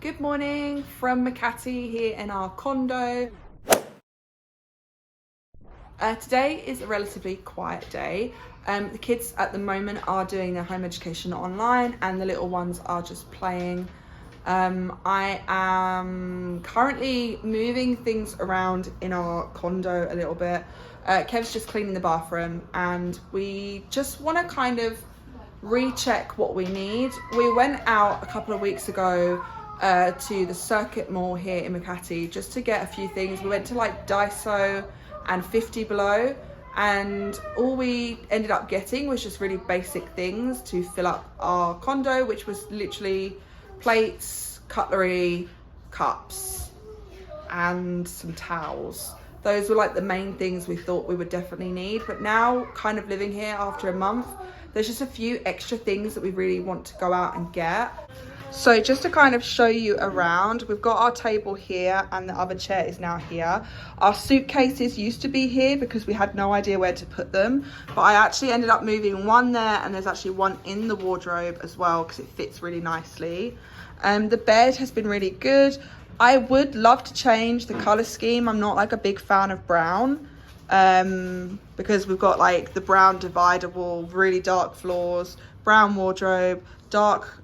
Good morning from Makati here in our condo. Today is a relatively quiet day. The kids at the moment are doing their home education online and the little ones are just playing. I am currently moving things around in our condo a little bit. Kev's just cleaning the bathroom and we just want to kind of recheck what we need. We went out a couple of weeks ago to the Circuit Mall here in Makati just to get a few things. We went to like Daiso and 50 Below, and all we ended up getting was just really basic things to fill up our condo, which was literally plates, cutlery, cups, and some towels. Those were like the main things we thought we would definitely need. But now, kind of living here after a month, there's just a few extra things that we really want to go out and get. So just to kind of show you around, we've got our table here and the other chair is now here. Our suitcases used to be here because we had no idea where to put them, but I actually ended up moving one there, and there's actually one in the wardrobe as well because it fits really nicely. The bed has been really good. I would love to change the color scheme. I'm not like a big fan of brown because we've got like the brown divider wall, really dark floors, brown wardrobe, dark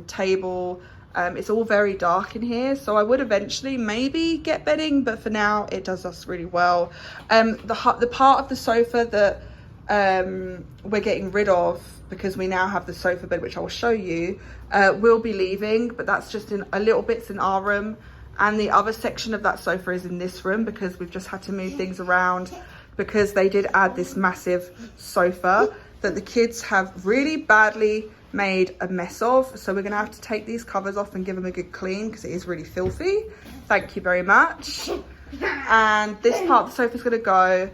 table. It's all very dark in here, so I would eventually maybe get bedding, but for now it does us really well. The part of the sofa that we're getting rid of, because we now have the sofa bed, which I will show you, will be leaving, but that's just in a little bits in our room, and the other section of that sofa is in this room because we've just had to move things around because they did add this massive sofa that the kids have really badly made a mess of. So we're gonna have to take these covers off and give them a good clean because it is really filthy. Thank you very much. And this part of the sofa is gonna go.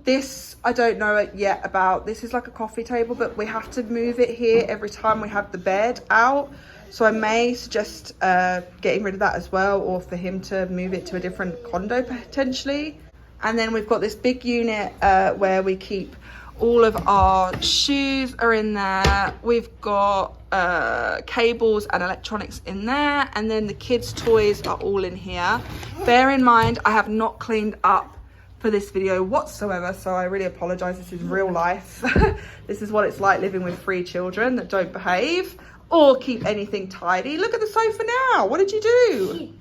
This, I don't know yet about. This is like a coffee table, but we have to move it here every time we have the bed out. So I may suggest getting rid of that as well, or for him to move it to a different condo potentially. And then we've got this big unit where we keep all of our shoes are in there. We've got cables and electronics in there, and then the kids' toys are all in here. Bear in mind, I have not cleaned up for this video whatsoever, so I really apologize. This is real life. This is what it's like living with 3 children that don't behave or keep anything tidy. Look at the sofa now. What did you do?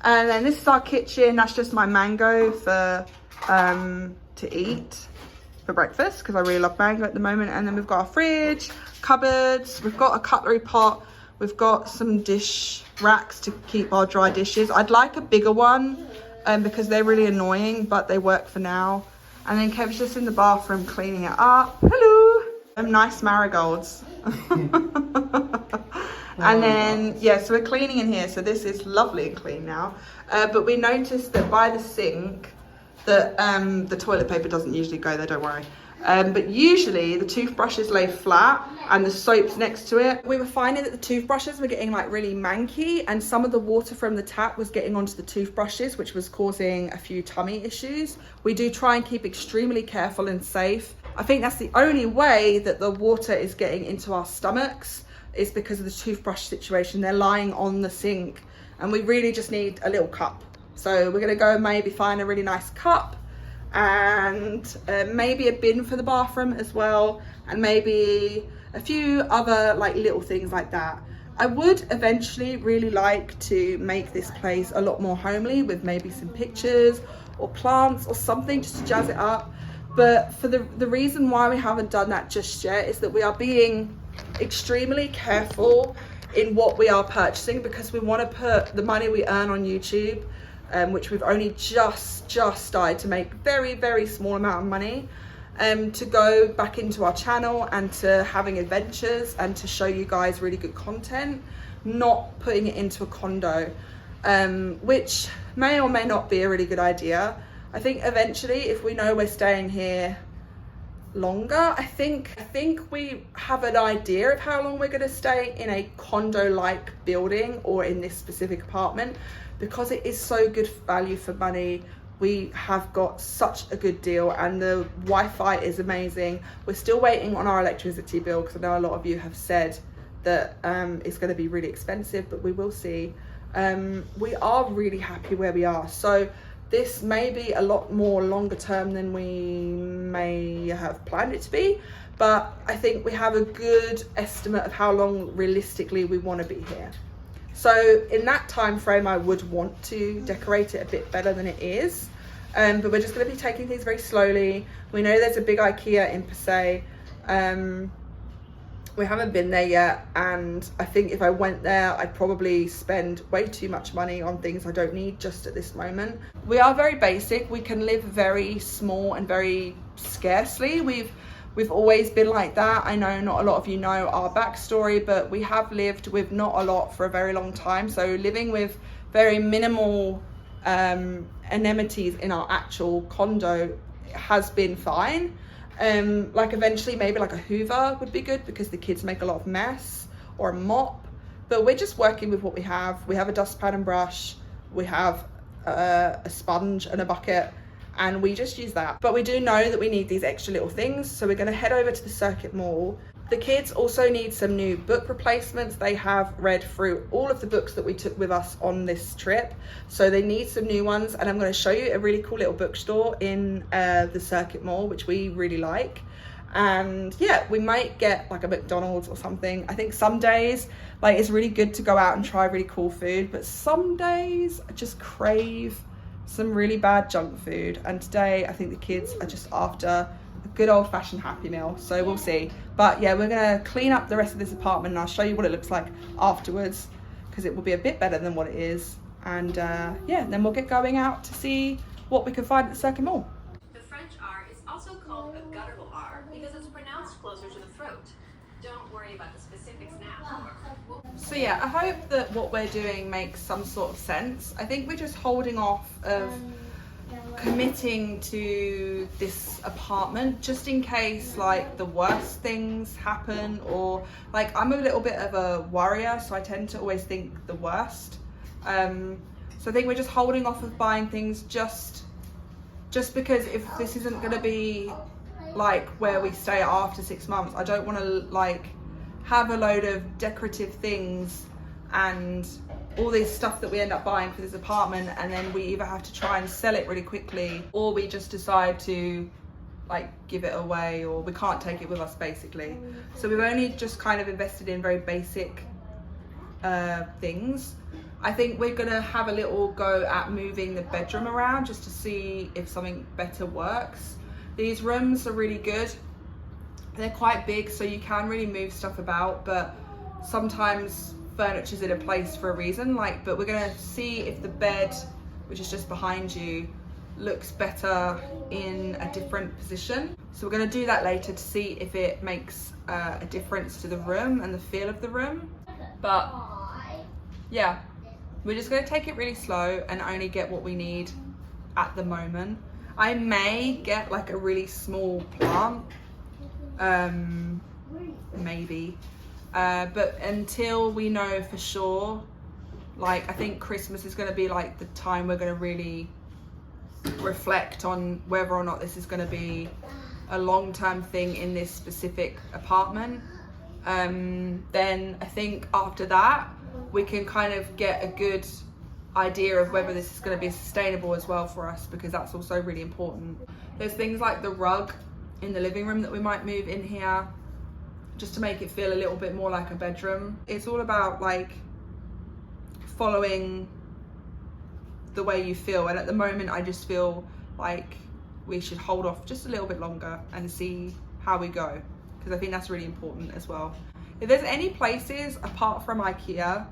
And then this is our kitchen. That's just my mango for to eat for breakfast because I really love mango at the moment. And then we've got our fridge, cupboards, we've got a cutlery pot, we've got some dish racks to keep our dry dishes. I'd like a bigger one because they're really annoying, but they work for now. And then Kev's just in the bathroom cleaning it up. Hello. Nice marigolds. And then yeah, so we're cleaning in here, so this is lovely and clean now. But we noticed that by the sink that the toilet paper doesn't usually go there, don't worry. But usually the toothbrushes lay flat and the soap's next to it. We were finding that the toothbrushes were getting like really manky, and some of the water from the tap was getting onto the toothbrushes, which was causing a few tummy issues. We do try and keep extremely careful and safe. I think that's the only way that the water is getting into our stomachs, is because of the toothbrush situation. They're lying on the sink and we really just need a little cup. So we're gonna go and maybe find a really nice cup and maybe a bin for the bathroom as well, and maybe a few other like little things like that. I would eventually really like to make this place a lot more homely with maybe some pictures or plants or something just to jazz it up. But for the reason why we haven't done that just yet is that we are being extremely careful in what we are purchasing, because we want to put the money we earn on YouTube, which we've only just started to make very small amount of money, to go back into our channel and to having adventures and to show you guys really good content, not putting it into a condo, which may or may not be a really good idea. I think eventually, if we know we're staying here longer, I think we have an idea of how long we're going to stay in a condo-like building or in this specific apartment, because it is so good value for money. We have got such a good deal and the Wi-Fi is amazing. We're still waiting on our electricity bill because I know a lot of you have said that it's going to be really expensive, but we will see. We are really happy where we are. So this may be a lot more longer term than we may have planned it to be, but I think we have a good estimate of how long realistically we want to be here. So in that time frame, I would want to decorate it a bit better than it is. But we're just going to be taking things very slowly. We know there's a big IKEA in Passaic. We haven't been there yet, and I think if I went there, I'd probably spend way too much money on things I don't need just at this moment. We are very basic. We can live very small and very scarcely. We've always been like that. I know not a lot of you know our backstory, but we have lived with not a lot for a very long time. So living with very minimal amenities in our actual condo has been fine. Like eventually maybe like a Hoover would be good because the kids make a lot of mess, or a mop, but we're just working with what we have. We have a dustpan and brush, we have a sponge and a bucket, and we just use that. But we do know that we need these extra little things, so we're going to head over to the Circuit Mall. The kids also need some new book replacements. They have read through all of the books that we took with us on this trip, so they need some new ones, and I'm going to show you a really cool little bookstore in the Circuit Mall, which we really like. And yeah, we might get like a McDonald's or something. I think some days like it's really good to go out and try really cool food, but some days I just crave some really bad junk food, and today I think the kids are just after a good old-fashioned Happy Meal, so we'll see. But yeah, we're gonna clean up the rest of this apartment and I'll show you what it looks like afterwards, because it will be a bit better than what it is. And yeah, then we'll get going out to see what we can find at the Circuit Mall. The French R is also called a guttural R because it's pronounced closer to the throat. Don't worry about the specifics now. So yeah, I hope that what we're doing makes some sort of sense. I think we're just holding off of committing to this apartment just in case like the worst things happen, or like I'm a little bit of a worrier, so I tend to always think the worst. So I think we're just holding off of buying things just because if this isn't going to be like where we stay after 6 months, I don't want to like have a load of decorative things and all this stuff that we end up buying for this apartment, and then we either have to try and sell it really quickly, or we just decide to like give it away, or we can't take it with us basically. So we've only just kind of invested in very basic things. I think we're gonna have a little go at moving the bedroom around just to see if something better works. These rooms are really good. They're quite big, so you can really move stuff about, but sometimes furniture's in a place for a reason. But we're gonna see if the bed, which is just behind you, looks better in a different position. So we're gonna do that later to see if it makes a difference to the room and the feel of the room. But yeah, we're just gonna take it really slow and only get what we need at the moment. I may get like a really small plant, maybe. But until we know for sure, like I think Christmas is going to be like the time we're going to really reflect on whether or not this is going to be a long-term thing in this specific apartment. Then I think after that we can kind of get a good idea of whether this is going to be sustainable as well for us, because that's also really important. There's things like the rug in the living room that we might move in here just to make it feel a little bit more like a bedroom. It's all about like following the way you feel, and at the moment I just feel like we should hold off just a little bit longer and see how we go, because I think that's really important as well. If there's any places apart from IKEA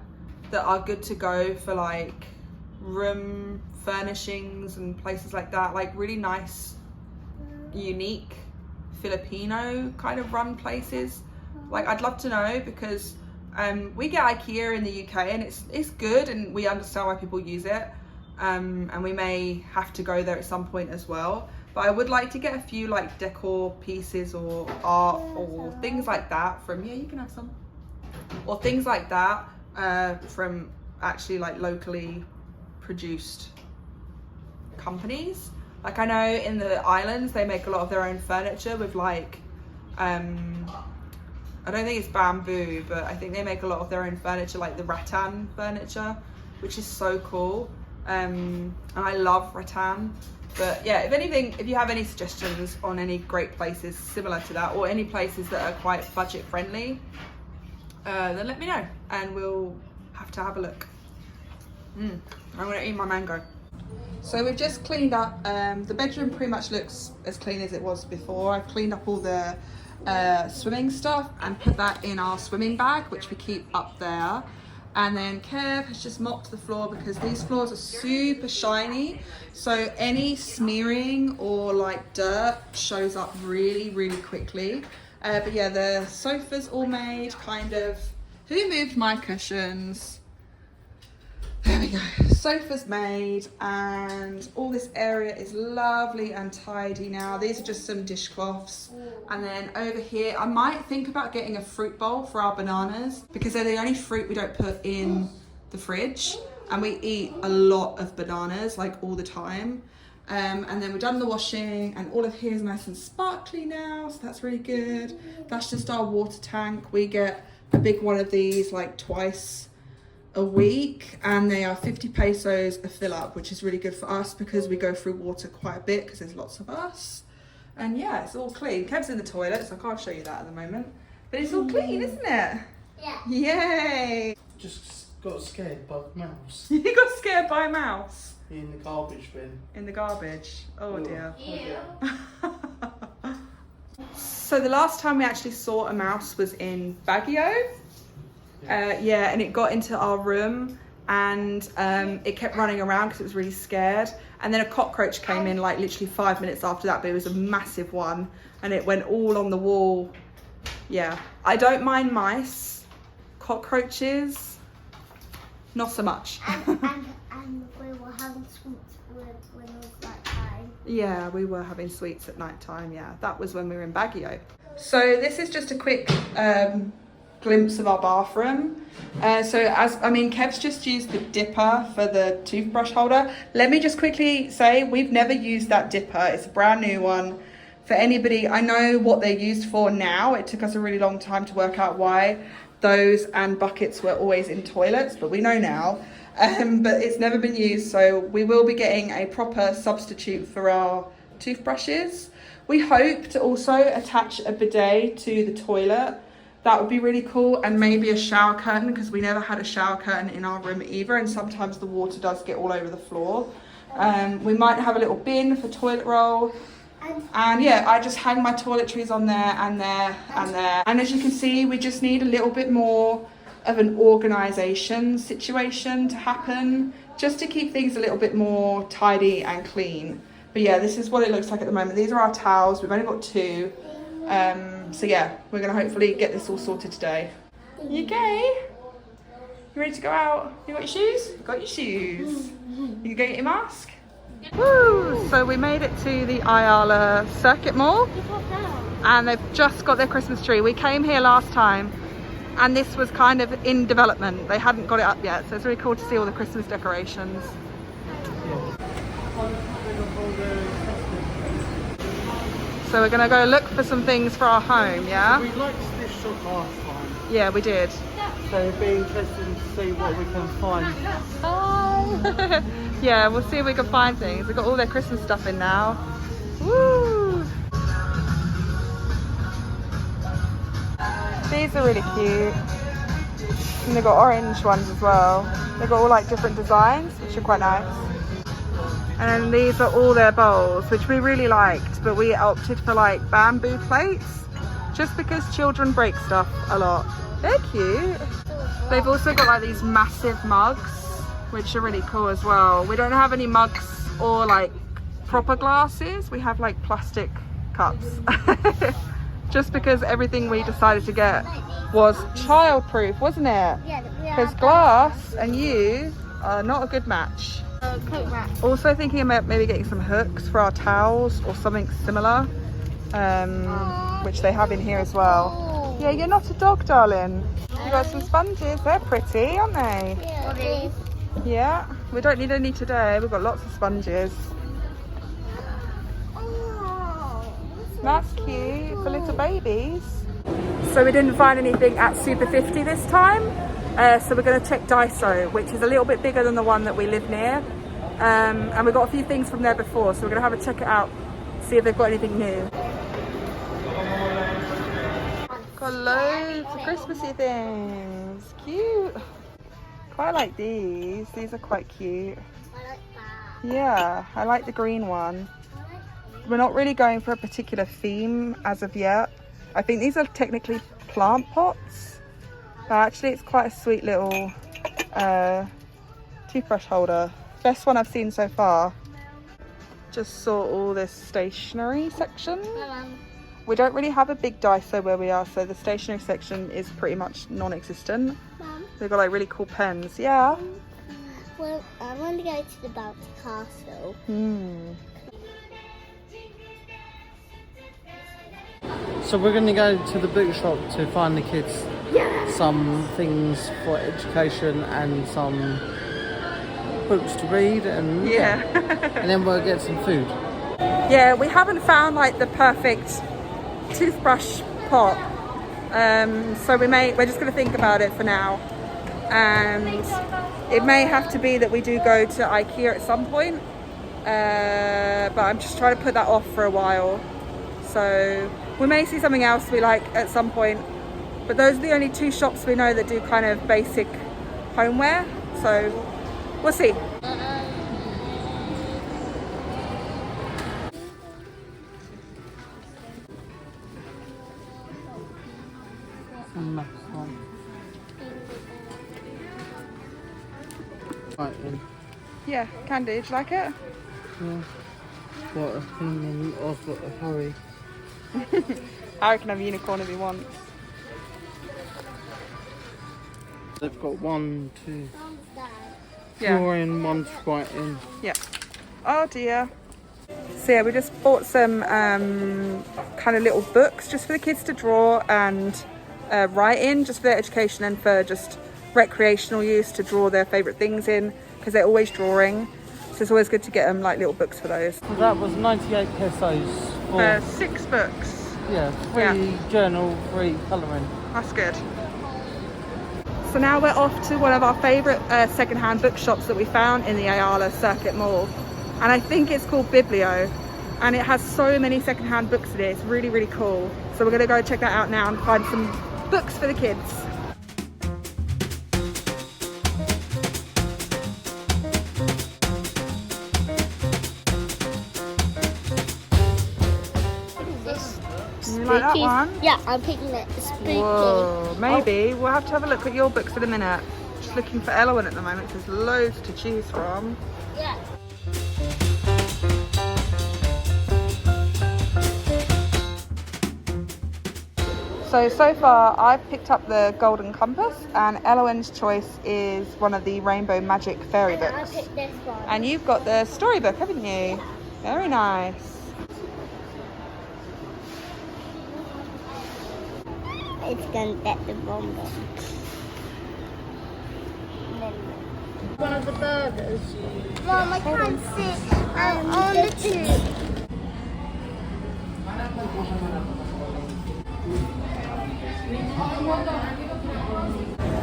that are good to go for like room furnishings and places like that, like really nice, unique Filipino kind of run places, like I'd love to know, because we get IKEA in the UK and it's good and we understand why people use it, and we may have to go there at some point as well. But I would like to get a few like decor pieces or art or things like that from, yeah, you can have some, or things like that from actually like locally produced companies. Like I know in the islands they make a lot of their own furniture with like I don't think it's bamboo, but I think they make a lot of their own furniture, like the rattan furniture, which is so cool. And I love rattan. But yeah, if anything, if you have any suggestions on any great places similar to that, or any places that are quite budget friendly, then let me know and we'll have to have a look. I'm gonna eat my mango. So we've just cleaned up, the bedroom pretty much looks as clean as it was before. I've cleaned up all the swimming stuff and put that in our swimming bag, which we keep up there. And then Kev has just mopped the floor because these floors are super shiny. So any smearing or like dirt shows up really, really quickly. But yeah, the sofa's all made, kind of. Who moved my cushions? There we go. Sofa's made and all this area is lovely and tidy now. These are just some dishcloths. And then over here, I might think about getting a fruit bowl for our bananas because they're the only fruit we don't put in the fridge. And we eat a lot of bananas, like all the time. And then we've done the washing and all of here is nice and sparkly now. So that's really good. That's just our water tank. We get a big one of these like twice a week, and they are 50 pesos a fill up, which is really good for us because we go through water quite a bit because there's lots of us. And yeah, it's all clean. Kev's in the toilet, so I can't show you that at the moment, but it's all clean, isn't it? Yeah. Yay. Just got scared by the mouse You got scared by a mouse in the garbage bin. in the garbage. Oh dear. Ew. So the last time we actually saw a mouse was in Baguio. Yeah, and it got into our room and it kept running around because it was really scared. And then a cockroach came in like literally 5 minutes after that, but it was a massive one and it went all on the wall. Yeah, I don't mind mice. Cockroaches, not so much. and we were having sweets when it was that time. Yeah, we were having sweets at night time. Yeah, that was when we were in Baguio. So this is just a quick glimpse of our bathroom. Kev's just used the dipper for the toothbrush holder. Let me just quickly say, we've never used that dipper. It's a brand new one. For anybody, I know what they're used for now. It took us a really long time to work out why those and buckets were always in toilets, but we know now. But it's never been used, so we will be getting a proper substitute for our toothbrushes. We hope to also attach a bidet to the toilet. That would be really cool, and maybe a shower curtain because we never had a shower curtain in our room either, and sometimes the water does get all over the floor. We might have a little bin for toilet roll. And yeah, I just hang my toiletries on there and there and there. And as you can see, we just need a little bit more of an organisation situation to happen, just to keep things a little bit more tidy and clean. But yeah, this is what it looks like at the moment. These are our towels. We've only got 2. So yeah, we're going to hopefully get this all sorted today. You okay? You ready to go out? You got your shoes? You got your shoes. You go get your mask? Woo! So we made it to the Ayala Circuit Mall and they've just got their Christmas tree. We came here last time and this was kind of in development. They hadn't got it up yet, so it's really cool to see all the Christmas decorations. So we're going to go look for some things for our home, yeah? We liked this shop last time. Yeah, we did. So it'd be interesting to see what we can find. Hi! Yeah, we'll see if we can find things. We've got all their Christmas stuff in now. Woo! These are really cute. And they've got orange ones as well. They've got all like different designs, which are quite nice. And then these are all their bowls, which we really liked, but we opted for like bamboo plates, just because children break stuff a lot. They're cute. They've also got like these massive mugs, which are really cool as well. We don't have any mugs or like proper glasses. We have like plastic cups. Just because everything we decided to get was child-proof, wasn't it? Yeah, Because glass and you are not a good match. coat wrap. Also thinking about maybe getting some hooks for our towels or something similar, which they have in here as well. Yeah, you're not a dog, darling. You got some sponges. They're pretty, aren't they? Yeah. Yeah. We don't need any today. We've got lots of sponges. Oh, That's cute for little babies. So we didn't find anything at Super 50 this time. So we're going to check Daiso, which is a little bit bigger than the one that we live near. And we got a few things from there before, so we're going to have a check it out, see if they've got anything new. Got loads of Christmassy things. Cute. Quite like these. These are quite cute. I like that. Yeah, I like the green one. We're not really going for a particular theme as of yet. I think these are technically plant pots. But actually it's quite a sweet little toothbrush holder. Best one I've seen so far. Just saw all this stationery section. We don't really have a big Daiso where we are, so the stationery section is pretty much non-existent. Mum, They've got like really cool pens. Yeah. well, I want to go to the bouncy castle. So we're going to go to the bookshop to find the kids some things for education and some books to read, and and then we'll get some food. Yeah, we haven't found like the perfect toothbrush pot, so we're just going to think about it for now, and it may have to be that we do go to IKEA at some point, but I'm just trying to put that off for a while. So we may see something else we like at some point, but those are the only two shops we know that do kind of basic homeware, so we'll see. Right then. Yeah, can do. Do you like it? Yeah. What a thing of a hurry. Harry can have a unicorn if he wants. They've got 1, 2, Yeah. 4 in, 1 to write in. Yeah. Oh dear. So yeah, we just bought some kind of little books just for the kids to draw and write in, just for their education and for just recreational use to draw their favourite things in, because they're always drawing. So it's always good to get them like little books for those. So that was 98 pesos. For, 6 books. yeah, 3 journal, 3 colouring. That's good. So now we're off to one of our favourite second-hand bookshops that we found in the Ayala Circuit Mall. And I think it's called Biblio. And it has so many second-hand books in it. It's really, really cool. So we're going to go check that out now and find some books for the kids. You like that one? Yeah, I'm picking it. Spooky. Whoa, maybe. We'll have to have a look at your books in a minute. Just looking for Elowen at the moment. There's loads to choose from. Yeah. So far I've picked up the Golden Compass, and Elowen's choice is one of the Rainbow Magic Fairy I books. picked this one. And you've got the storybook, haven't you? Very nice. It's gonna get the bomb. One of the burgers. Mom, I can't sit on the tube.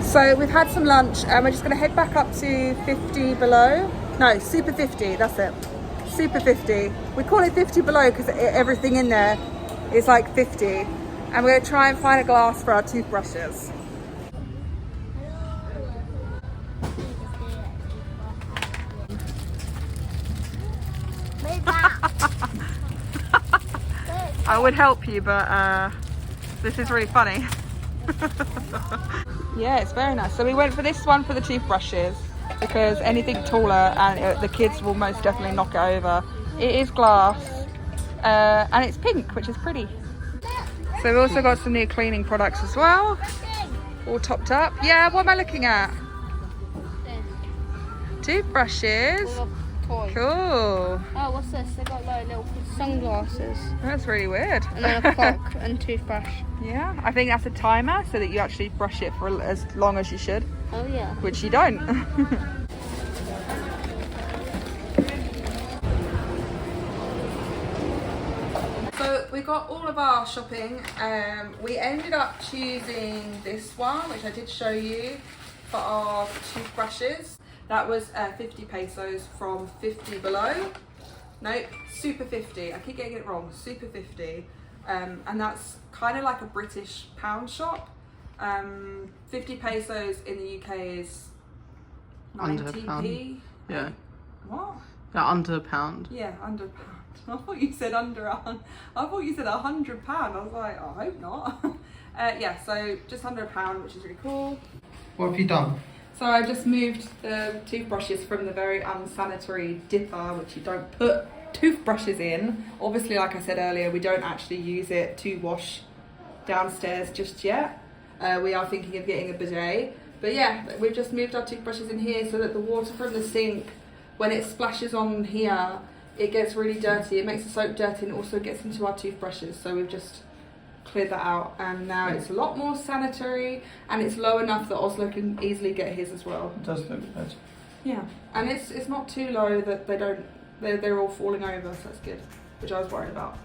So we've had some lunch and we're just going to head back up to 50 below. No, Super 50, that's it. Super 50. We call it 50 below because everything in there is like 50. And we're going to try and find a glass for our toothbrushes. I would help you, but this is really funny. Yeah, it's very nice. So we went for this one for the toothbrushes because anything taller and the kids will most definitely knock it over. It is glass and it's pink, which is pretty. So we've also got some new cleaning products as well, all topped up. Yeah, what am I looking at? Toothbrushes. Toy. Cool. Oh, what's this? They got like little sunglasses That's really weird. and then a clock and toothbrush. Yeah, I think that's a timer so that you actually brush it for as long as you should, Oh yeah. which you don't. So we we got all of our shopping. We ended up choosing this one, which I did show you, for our toothbrushes. That was 50 pesos from 50 below. Nope, Super 50. I keep getting it wrong. Super 50. And that's kind of like a British pound shop. 50 pesos in the UK is Under a 90p. pound. Yeah. What? Yeah, under a pound. Yeah, under a pound. I thought you said under I thought you said £100. I was like, I hope not. Yeah, so just under £1, which is really cool. What have you done? So I just moved the toothbrushes from the very unsanitary dipper, which you don't put toothbrushes in. Obviously, like I said earlier, we don't actually use it to wash downstairs just yet. We are thinking of getting a bidet. But yeah, we've just moved our toothbrushes in here so that the water from the sink, when it splashes on here, it gets really dirty. It makes the soap dirty and also gets into our toothbrushes. So we've just cleared that out, and now it's a lot more sanitary, and it's low enough that Oslo can easily get his as well. It does look good. Yeah, and it's not too low that they're all falling over, so that's good, which I was worried about.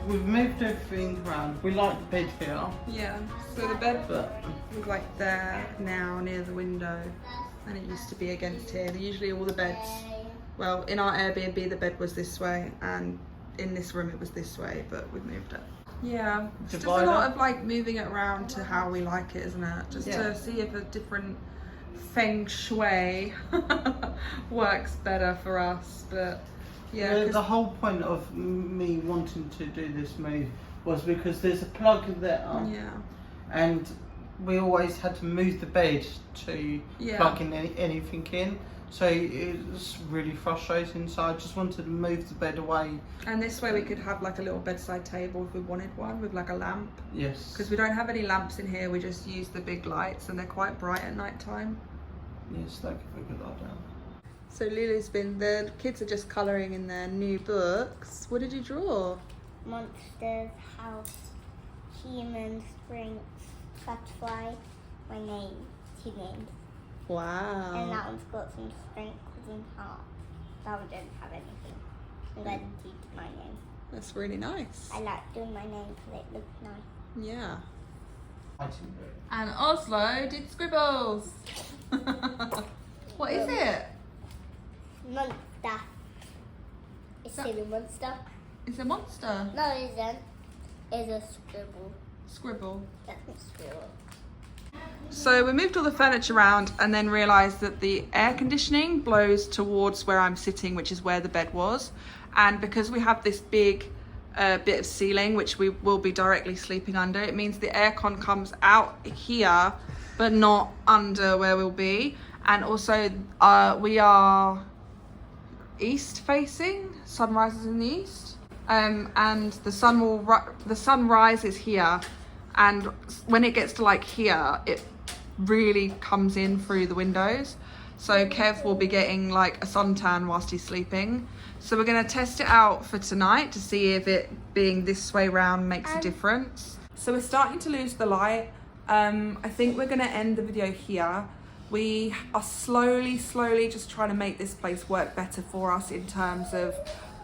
We've moved everything around. We like the bed here. Yeah, so the bed But is like there now near the window, and it used to be against here. Usually all the beds, well, in our Airbnb the bed was this way, and in this room it was this way, but we've moved it. Yeah, it's just a lot of like moving it around to how we like it, isn't it? Just to see if a different feng shui works better for us. But yeah, the whole point of me wanting to do this move was because there's a plug there. Yeah. And we always had to move the bed to plug in anything in. So it's really frustrating. So I just wanted to move the bed away. And this way we could have like a little bedside table if we wanted one with like a lamp. Yes. Because we don't have any lamps in here. We just use the big lights, and they're quite bright at night time. Yes, that could be a good idea. So the kids are just colouring in their new books. What did you draw? Monsters, house, human, spring, butterfly, my name, 2 names. Wow. And that one's got some sprinkles and hearts. That one didn't have anything. I'm going to do my name. That's really nice. I like doing my name because it looks nice. Yeah. And Oslo did scribbles. What is it? Monster. It's a monster. It's a monster. No, it isn't. It's a scribble. Scribble. That's a scribble. So we moved all the furniture around and then realised that the air conditioning blows towards where I'm sitting, which is where the bed was. And because we have this big bit of ceiling, which we will be directly sleeping under, it means the aircon comes out here, but not under where we'll be. And also we are east facing, sun rises in the east. And the sun rises here. And when it gets to like here, it really comes in through the windows. So Kev will be getting like a suntan whilst he's sleeping. So we're going to test it out for tonight to see if it being this way round makes a difference. So we're starting to lose the light. I think we're going to end the video here. We are slowly just trying to make this place work better for us in terms of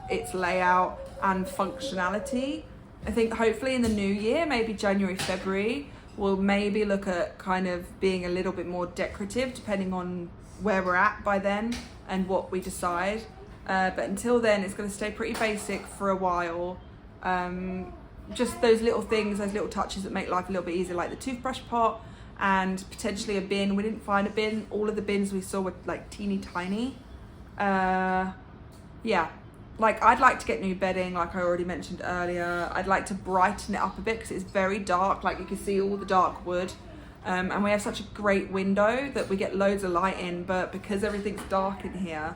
its layout and functionality. I think hopefully in the new year, maybe January, February, we'll maybe look at kind of being a little bit more decorative depending on where we're at by then and what we decide. But until then, it's going to stay pretty basic for a while. Just those little things, those little touches that make life a little bit easier, like the toothbrush pot and potentially a bin. We didn't find a bin. All of the bins we saw were like teeny tiny. Yeah. Like, I'd like to get new bedding, like I already mentioned earlier. I'd like to brighten it up a bit because it's very dark. Like, you can see all the dark wood. And we have such a great window that we get loads of light in. But because everything's dark in here,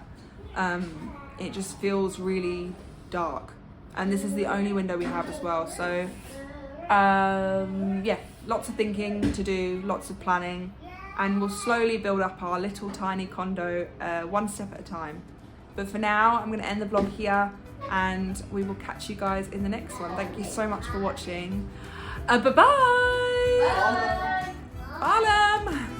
it just feels really dark. And this is the only window we have as well. So, yeah, lots of thinking to do, lots of planning. And we'll slowly build up our little tiny condo one step at a time. But for now, I'm going to end the vlog here, and we will catch you guys in the next one. Thank you so much for watching. Bye-bye! Bye! Bye!